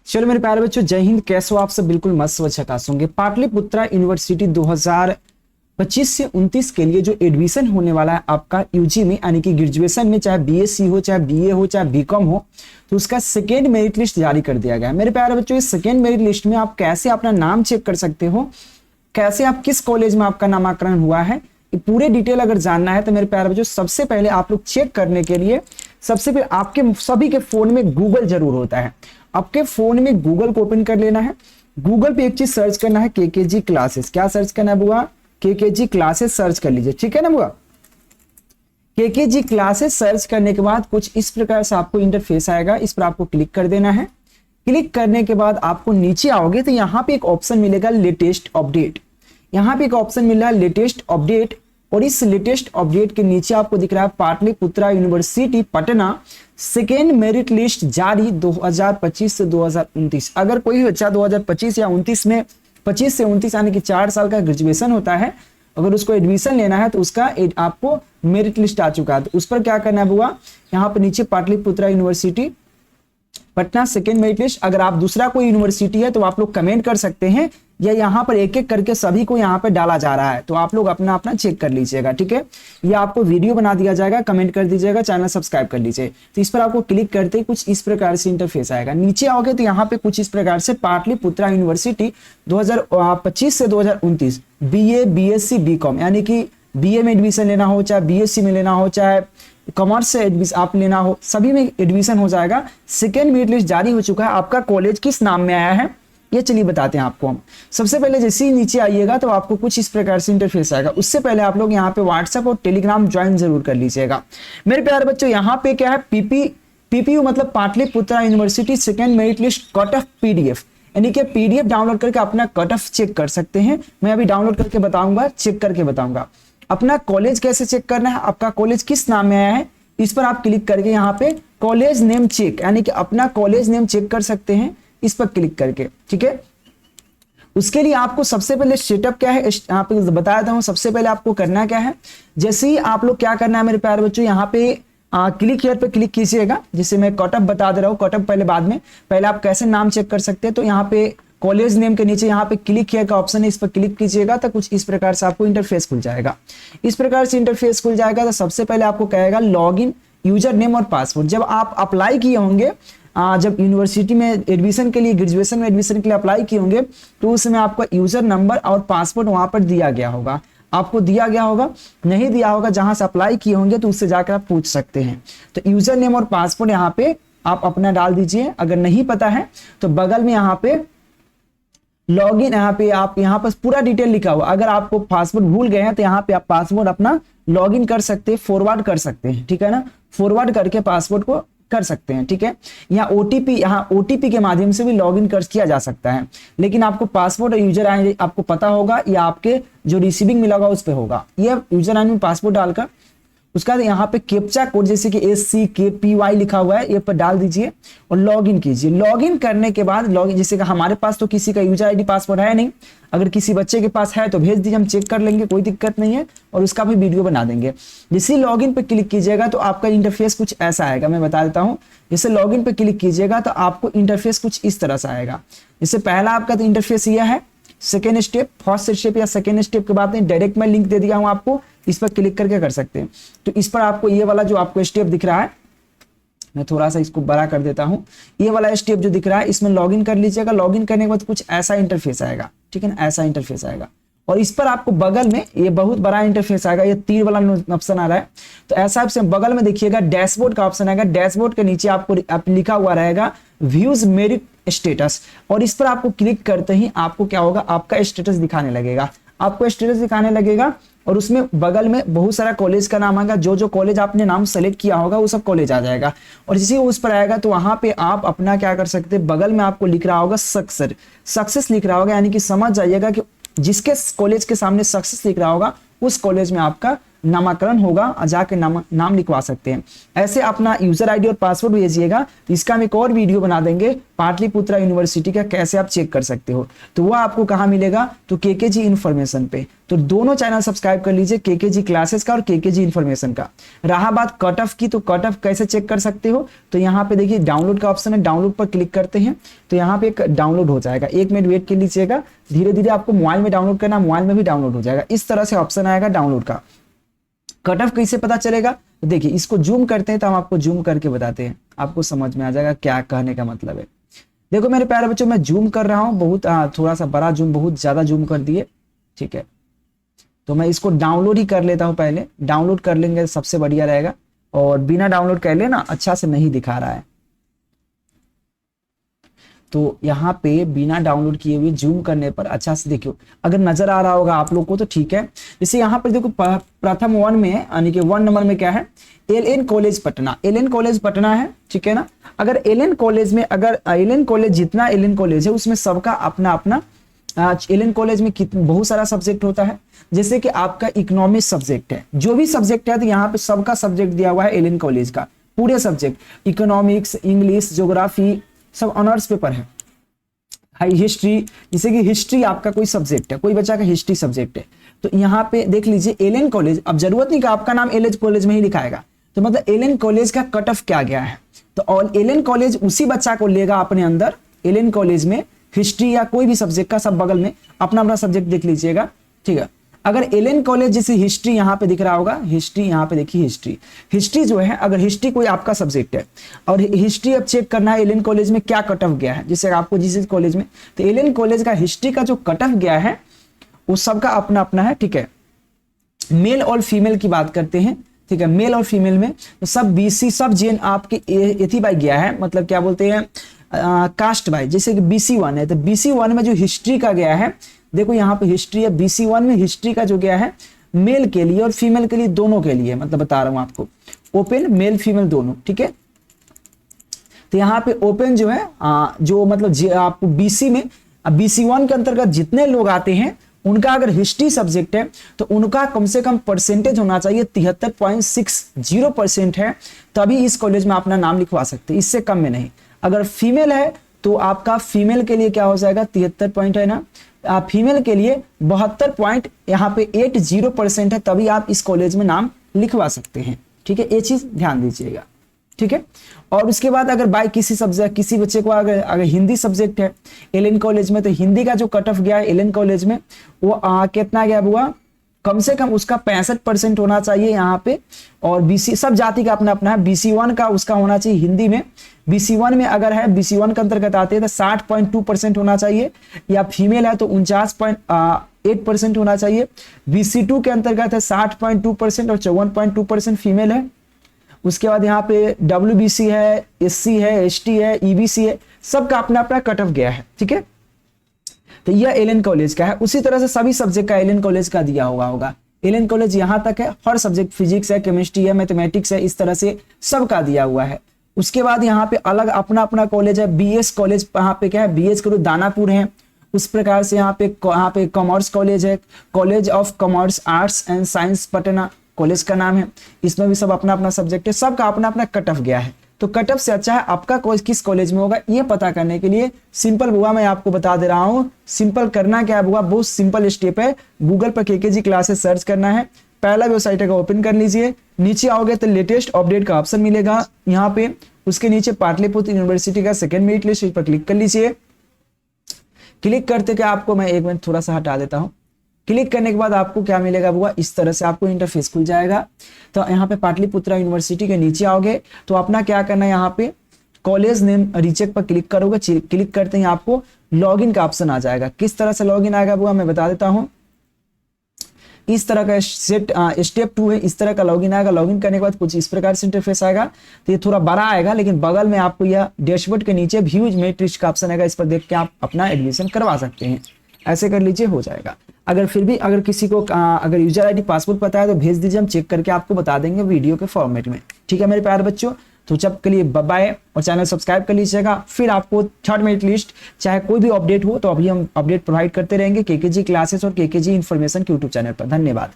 चलो मेरे प्यारे बच्चों, जय हिंद। कैसे हो आप सब? बिल्कुल मस्त व झकास होंगे। पाटलिपुत्रा यूनिवर्सिटी 2025 से 29 के लिए जो एडमिशन होने वाला है आपका यूजी में, यानी कि ग्रेजुएशन में, चाहे बीएससी हो, चाहे बीए हो, चाहे बीकॉम हो, तो उसका सेकेंड मेरिट लिस्ट जारी कर दिया गया है। मेरे प्यारे बच्चों, इस सेकेंड मेरिट लिस्ट में आप कैसे अपना नाम चेक कर सकते हो, कैसे आप किस कॉलेज में आपका नामांकन हुआ है, ये पूरे डिटेल अगर जानना है तो मेरे प्यारे बच्चों, सबसे पहले आप लोग चेक करने के लिए सबसे पहले आपके सभी के फोन में गूगल जरूर होता है। आपके फोन में गूगल को ओपन कर लेना है। गूगल पे एक चीज सर्च करना है, केकेजी क्लासेस। क्या सर्च करना है बुआ? केकेजी क्लासेस सर्च कर लीजिए, ठीक है ना बुआ। केकेजी क्लासेस सर्च करने के बाद कुछ इस प्रकार से आपको इंटरफेस आएगा, इस पर आपको क्लिक कर देना है। क्लिक करने के बाद आपको नीचे आओगे तो यहाँ पे एक ऑप्शन मिलेगा लेटेस्ट अपडेट। यहाँ पे एक ऑप्शन मिल रहा है लेटेस्ट अपडेट, और इस लेटेस्ट अपडेट के नीचे आपको दिख रहा है Pataliputra university Patna second merit list जारी 2025 से 2029। अगर कोई बच्चा 2025 या 29 में 25 से 29 यानी कि 4 साल का ग्रेजुएशन होता है, अगर उसको एडमिशन लेना है तो उसका आपको मेरिट लिस्ट आ चुका है, तो उस पर क्या करना है बुआ? यहाँ पर नीचे Pataliputra university Patna second merit list. अगर आप दूसरा कोई यूनिवर्सिटी है तो आप लोग कमेंट कर सकते हैं, या यहाँ पर एक एक करके सभी को यहाँ पर डाला जा रहा है, तो आप लोग अपना अपना चेक कर लीजिएगा, ठीक है। ये आपको वीडियो बना दिया जाएगा, कमेंट कर दीजिएगा, चैनल सब्सक्राइब कर लीजिए। तो इस पर आपको क्लिक करते ही कुछ इस प्रकार से इंटरफेस आएगा। नीचे आओगे तो यहाँ पे कुछ इस प्रकार से पाटलिपुत्रा यूनिवर्सिटी 2025 से 2029 बीए, बीएससी, बीकॉम, यानी कि बीए में एडमिशन लेना हो, चाहे बीएससी में लेना हो, चाहे कॉमर्स से एडमिशन आप लेना हो, सभी में एडमिशन हो जाएगा। सेकेंड मेरिट लिस्ट जारी हो चुका है। आपका कॉलेज किस नाम में आया है ये चलिए बताते हैं आपको हम। सबसे पहले जैसे ही नीचे आइएगा तो आपको कुछ इस प्रकार से इंटरफेस आएगा। उससे पहले आप लोग यहाँ पे व्हाट्सएप और टेलीग्राम ज्वाइन जरूर कर लीजिएगा। मेरे प्यारे बच्चों, यहाँ पे क्या है, पीपीयू मतलब Pataliputra university second merit list cut off PDF, यानी कि पीडीएफ डाउनलोड करके अपना कट ऑफ चेक कर सकते हैं। मैं अभी डाउनलोड करके बताऊंगा, चेक करके बताऊंगा। अपना कॉलेज कैसे चेक करना है, आपका कॉलेज किस नाम में आया है, इस पर आप क्लिक करके यहाँ पे कॉलेज नेम चेक, यानी कि अपना कॉलेज नेम चेक कर सकते हैं, इस पर क्लिक करके, ठीक है। उसके लिए आपको सबसे पहले सेटअप क्या है यहाँ पे बता देता हूँ। सबसे पहले आपको करना क्या है, जैसे ही आप लोग क्या करना है मेरे प्यारे बच्चों, यहाँ पे क्लिक हियर पे क्लिक कीजिएगा। जैसे मैं कटअप बता दे रहा हूँ, कटअप पहले बाद में, पहले आप कैसे नाम चेक कर सकते हैं। तो यहाँ पे कॉलेज नेम के नीचे यहाँ पे क्लिक हियर का ऑप्शन है, इस पर क्लिक कीजिएगा तो कुछ इस प्रकार से आपको इंटरफेस खुल जाएगा। इस प्रकार से इंटरफेस खुल जाएगा तो सबसे पहले आपको कहेगा लॉग इन, यूजर नेम और पासवर्ड। जब आप अप्लाई किए होंगे, जब यूनिवर्सिटी में एडमिशन के लिए, ग्रेजुएशन में एडमिशन के लिए अप्लाई किए होंगे, तो उसमें आपका यूजर नंबर और पासवर्ड वहां पर दिया गया होगा, आपको दिया गया होगा। नहीं दिया होगा, जहां से अप्लाई किए होंगे तो उससे जाकर आप पूछ सकते हैं। तो यूजर नेम और पासवर्ड यहाँ पे आप अपना डाल दीजिए। अगर नहीं पता है तो बगल में यहाँ पे लॉगिन, यहाँ पे आप यहाँ पर पूरा डिटेल लिखा हुआ। अगर आपको पासवर्ड भूल गए हैं तो यहाँ पे आप पासवर्ड अपना लॉगिन कर सकते हैं, फॉरवर्ड कर सकते हैं, ठीक है ना। फॉरवर्ड करके पासवर्ड को कर सकते हैं, ठीक है। यहाँ ओटीपी के माध्यम से भी लॉगिन कर किया जा सकता है, लेकिन आपको पासवर्ड और यूजर आईडी आपको पता होगा, या आपके जो रिसीविंग मिला होगा उस पर होगा। ये यूजर आईडी में पासवर्ड डालकर उसका यहाँ पे कैप्चा कोड जैसे कि SCKPY लिखा हुआ है, ये पर डाल दीजिए और लॉगिन कीजिए। लॉगिन करने के बाद लॉगिन, जैसे कि हमारे पास तो किसी का यूजर आईडी पासवर्ड है नहीं, अगर किसी बच्चे के पास है तो भेज दीजिए, हम चेक कर लेंगे, कोई दिक्कत नहीं है, और उसका भी वीडियो बना देंगे। जैसे लॉगिन पे क्लिक कीजिएगा तो आपका इंटरफेस कुछ ऐसा आएगा, मैं बता देता हूँ। जैसे लॉगिन पे क्लिक कीजिएगा तो आपको इंटरफेस कुछ इस तरह से आएगा। जैसे पहला आपका तो इंटरफेस यह है। सेकेंड स्टेप, फर्स्ट स्टेप या सेकेंड स्टेप के बाद डायरेक्ट मैं लिंक दे दिया हूं आपको, इस पर क्लिक करके कर सकते हैं। तो इस पर आपको ये वाला जो आपको स्टेप दिख रहा है, मैं थोड़ा सा इसको बड़ा कर देता हूं, ये वाला स्टेप जो दिख रहा है इसमें लॉगिन कर लीजिएगा। लॉगिन करने के बाद कुछ ऐसा इंटरफेस आएगा, ठीक है ना, ऐसा इंटरफेस आएगा। और इस पर आपको बगल में ये बहुत बड़ा इंटरफेस आएगा, ये तीर वाला ऑप्शन आ रहा है, तो ऐसा आपसे बगल में देखिएगा डैशबोर्ड का ऑप्शन आएगा। डैशबोर्ड के नीचे आपको लिखा हुआ रहेगा व्यूज मेरिट स्टेटस, और इस पर आपको क्लिक करते ही आपको क्या होगा, आपका स्टेटस दिखाने लगेगा। आपको स्टेटस दिखाने लगेगा और उसमें बगल में बहुत सारा कॉलेज का नाम आएगा। जो जो कॉलेज आपने नाम सेलेक्ट किया होगा वो सब कॉलेज आ जाएगा, और जैसे उस पर आएगा तो वहां पे आप अपना क्या कर सकते हैं, बगल में आपको लिख रहा होगा सक्सेस लिख रहा होगा, यानी कि समझ जाइएगा कि जिसके कॉलेज के सामने सक्सेस लिख रहा होगा उस कॉलेज में आपका नामाकरण होगा और जाके नाम लिखवा सकते हैं। ऐसे अपना यूजर आईडी और पासवर्ड भेजिएगा, तो इसका हम एक और वीडियो बना देंगे पाटलिपुत्रा यूनिवर्सिटी का कैसे आप चेक कर सकते हो। तो वह आपको कहाँ मिलेगा, तो केकेजी इन्फॉर्मेशन पे। तो दोनों चैनल सब्सक्राइब कर लीजिए, केकेजी क्लासेस का और केकेजी इन्फॉर्मेशन का। रहा बात कट ऑफ की, तो कट ऑफ कैसे चेक कर सकते हो, तो यहाँ पे देखिए डाउनलोड का ऑप्शन है, डाउनलोड पर क्लिक करते हैं तो यहाँ पे एक डाउनलोड हो जाएगा। 1 मिनट वेट कर लीजिएगा, धीरे धीरे आपको मोबाइल में डाउनलोड करना, मोबाइल में भी डाउनलोड हो जाएगा। इस तरह से ऑप्शन आएगा डाउनलोड का। कट ऑफ कैसे पता चलेगा, तो देखिए इसको जूम करते हैं तो हम आपको जूम करके बताते हैं, आपको समझ में आ जाएगा क्या कहने का मतलब है। देखो मेरे प्यारे बच्चों, मैं जूम कर रहा हूँ, बहुत थोड़ा सा बड़ा जूम, बहुत ज्यादा जूम कर दिए, ठीक है। तो मैं इसको डाउनलोड ही कर लेता हूँ, पहले डाउनलोड कर लेंगे सबसे बढ़िया रहेगा, और बिना डाउनलोड कर लेना अच्छा से नहीं दिखा रहा है। तो यहाँ पे बिना डाउनलोड किए हुए जूम करने पर अच्छा से देखियो, अगर नजर आ रहा होगा आप लोग को तो ठीक है। जैसे यहाँ पर देखो प्रथम 1 में है, यानी कि 1 नंबर में क्या है, LN college Patna, LN college Patna है, ठीक है ना। अगर एलएन कॉलेज में, अगर एलएन कॉलेज जितना एलएन कॉलेज है उसमें सबका अपना अपना, एलएन कॉलेज में बहुत सारा सब्जेक्ट होता है। जैसे कि आपका इकोनॉमिक्स सब्जेक्ट है, जो भी सब्जेक्ट है तो यहाँ पे सबका सब्जेक्ट दिया हुआ है एलएन कॉलेज का, पूरे सब्जेक्ट इकोनॉमिक्स, इंग्लिश, ज्योग्राफी सब ऑनर्स पेपर है। हाई हिस्ट्री, जैसे कि हिस्ट्री आपका कोई सब्जेक्ट है, कोई बच्चा का हिस्ट्री सब्जेक्ट है, तो यहाँ पे देख लीजिए एलएन कॉलेज। अब जरूरत नहीं कि आपका नाम एलएन कॉलेज में ही लिखाएगा, तो मतलब एलएन कॉलेज का कट ऑफ क्या गया है, तो और एलएन कॉलेज उसी बच्चा को लेगा अपने अंदर। एलएन कॉलेज में हिस्ट्री या कोई भी सब्जेक्ट का, सब बगल में अपना अपना सब्जेक्ट देख लीजिएगा, ठीक है। अगर एलएन कॉलेज जैसे हिस्ट्री यहाँ पे दिख रहा होगा, हिस्ट्री यहाँ पे देखिए, हिस्ट्री जो है, अगर हिस्ट्री कोई आपका सब्जेक्ट है और हिस्ट्री अब चेक करना है एलएन कॉलेज में क्या कट ऑफ गया है, जैसे आपको जिस कॉलेज में, तो एलएन कॉलेज का हिस्ट्री का जो कट ऑफ गया है वो सबका अपना अपना है, ठीक है। मेल और फीमेल की बात करते हैं, ठीक है। मेल और फीमेल में तो सब बीसी, सब जेन आपके एथी बाई गया है, मतलब क्या बोलते हैं, कास्ट बाई। जैसे कि BC1 है, तो BC1 में जो हिस्ट्री का गया है, देखो यहाँ पे हिस्ट्री है, BC1 में हिस्ट्री का जो गया है मेल के लिए और फीमेल के लिए, दोनों के लिए, मतलब बता रहा हूं आपको, ओपन मेल फीमेल दोनों, ठीक है। तो यहाँ पे ओपन जो है जो मतलब आपको BC में, BC1 के अंतर्गत जितने लोग आते हैं उनका अगर हिस्ट्री सब्जेक्ट है तो उनका कम से कम परसेंटेज होना चाहिए 73.60% है, तभी इस कॉलेज में अपना नाम लिखवा सकते हैं, इससे कम में नहीं। अगर फीमेल है तो आपका फीमेल के लिए क्या हो जाएगा, 73 पॉइंट है ना, फीमेल के लिए 72 पॉइंट यहाँ पे 80% है, तभी आप इस कॉलेज में नाम लिखवा सकते हैं, ठीक है। ये चीज ध्यान दीजिएगा, ठीक है। और उसके बाद अगर बाय किसी सब्जेक्ट, किसी बच्चे को अगर हिंदी सब्जेक्ट है एलएन कॉलेज में, तो हिंदी का जो कट ऑफ गया है एलएन कॉलेज में वो कितना गया हुआ, कम से कम उसका 65% होना चाहिए यहाँ पे। और BC सब जाति का अपना अपना है, BC1 का उसका होना चाहिए हिंदी में, BC1 में अगर है, BC1 के अंतर्गत आते हैं तो 60.2% होना चाहिए, या फीमेल है तो 49.8% होना चाहिए। BC2 के अंतर्गत है 60.2% और 54.2% फीमेल है। उसके बाद यहाँ पे WBC है, SC है, ST है, EBC है, सबका अपना अपना कट ऑफ गया है, ठीक है। तो यह एलएन कॉलेज का है। उसी तरह से सभी सब्जेक्ट का एलएन कॉलेज का दिया होगा। एलएन कॉलेज यहाँ तक है, हर सब्जेक्ट फिजिक्स है, केमिस्ट्री है, मैथमेटिक्स है, इस तरह से सबका दिया हुआ है। उसके बाद यहाँ पे अलग अपना अपना कॉलेज है। BS कॉलेज यहाँ पे क्या है, BS कॉलेज दानापुर है। उस प्रकार से यहाँ पे कॉमर्स कॉलेज है, college of commerce arts and science Patna college का नाम है। इसमें भी सब अपना अपना सब्जेक्ट है, सबका अपना अपना कट ऑफ गया है। तो कट ऑफ से अच्छा है आपका किस कॉलेज में होगा, ये पता करने के लिए सिंपल बुआ मैं आपको बता दे रहा हूँ। सिंपल करना क्या है बुआ, बहुत सिंपल स्टेप है। गूगल पर केकेजी क्लासेस सर्च करना है, पहला वेबसाइट का ओपन कर लीजिए, नीचे आओगे तो लेटेस्ट अपडेट का ऑप्शन मिलेगा यहाँ पे। उसके नीचे पाटलिपुत्र यूनिवर्सिटी का सेकंड मेरिट लिस्ट, इस पर क्लिक कर लीजिए। क्लिक करते क्या आपको, मैं एक मिनट थोड़ा सा हटा देता हूँ। क्लिक करने के बाद आपको क्या मिलेगा बुआ, इस तरह से आपको इंटरफेस खुल जाएगा। तो यहाँ पे पाटलिपुत्रा यूनिवर्सिटी के नीचे आओगे तो अपना क्या करना है, यहाँ पे कॉलेज नेम रीचेक पर क्लिक करोगे। क्लिक करते ही आपको लॉगिन का ऑप्शन आ जाएगा। किस तरह से लॉगिन आएगा बुआ मैं बता देता हूँ। इस तरह का स्टेप 2 है, इस तरह का लॉगिन आएगा। लॉगिन करने के बाद कुछ इस प्रकार से इंटरफेस आएगा। तो ये थोड़ा बड़ा आएगा, लेकिन बगल में आपको यह डैशबोर्ड के नीचे व्यूज मेरिट लिस्ट का ऑप्शन आएगा। इस पर देख के आप अपना एडमिशन करवा सकते हैं। ऐसे कर लीजिए, हो जाएगा। अगर फिर भी अगर किसी को अगर यूजर आईडी पासवर्ड पता है तो भेज दीजिए, हम चेक करके आपको बता देंगे वीडियो के फॉर्मेट में। ठीक है मेरे प्यारे बच्चों, तो जब के लिए बाय और चैनल सब्सक्राइब कर लीजिएगा। फिर आपको थर्ड मेरिट लिस्ट चाहे कोई भी अपडेट हो तो अभी हम अपडेट प्रोवाइड करते रहेंगे केकेजी क्लासेस और केकेजी इन्फॉर्मेशन के यूट्यूब चैनल पर। धन्यवाद।